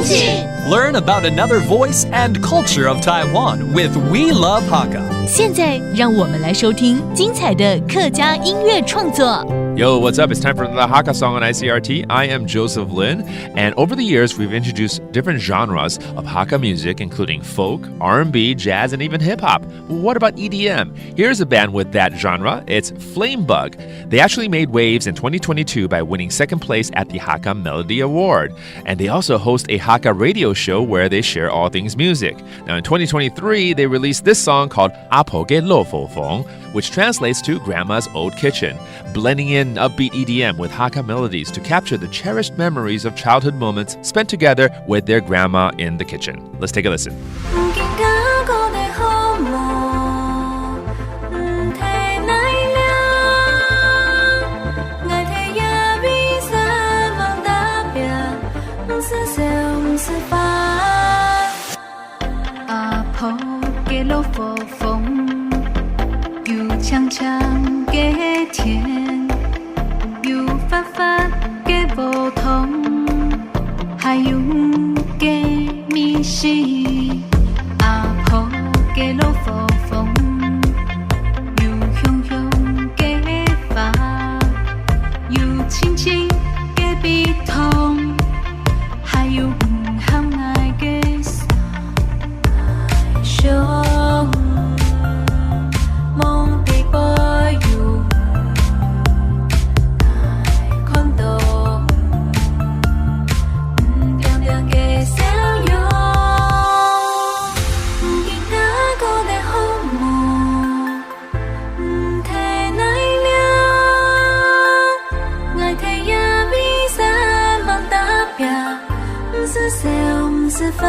同庆 Learn about another voice and culture of Taiwan with We Love Hakka. 现在让我们来收听精彩的客家音乐创作。Yo, what's up? It's time for the Hakka song on ICRT. I am Joseph Lin, and over the years, we've introduced different genres of Hakka music, including folk, R&B, jazz, and even hip-hop. What about EDM? Here's a band with that genre. It's Flamebug. They actually made waves in 2022 by winning second place at the Hakka Melody Award. And they also host a Hakka radio show where they share all things music. Now, in 2023, they released this song called Apoge Lo Fo Fong, which translates to Grandma's Old Kitchen, blending in upbeat EDM with Hakka melodies to capture the cherished memories of childhood moments spent together with their grandma in the kitchen. Let's take a listen. Apoge lo fo fong, yu chang chang ge tian, yu phát phát ge vô thông, hai yu ge mi shi. Apoge lo fo fong, yu hyung hyung ge fa, yu qing qing ge bi thông, hai yu hang ai ge sa. 梦的波有看到亮亮的笑容，今天过得好梦，太难了，爱太也比赛忙打拼，不是笑不是烦。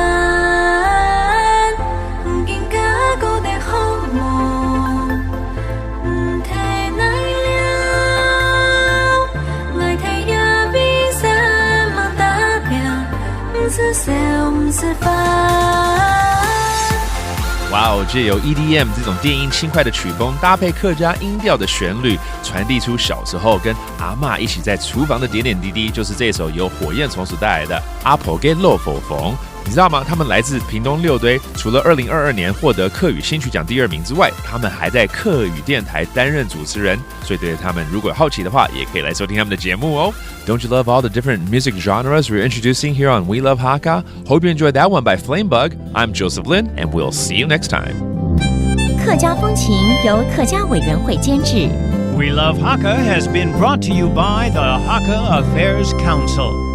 哇哦，借由 EDM 这种电音轻快的曲风，搭配客家音调的旋律，传递出小时候跟阿嬷一起在厨房的点点滴滴，就是这首由火焰松鼠带来的《阿婆给肉否缝》。你知道吗？他们来自屏东六堆，除了2022年获得客语新曲奖第2名之外，他们还在客语电台担任主持人。所以对他们如果好奇的话，也可以来收听他们的节目哦。Don't you love all the different music genres we're introducing here on We Love Hakka? Hope you enjoyed that one by Flamebug. I'm Joseph Lin, and we'll see you next time. 客家风情由客家委员会监制。We Love Hakka has been brought to you by the Hakka Affairs Council.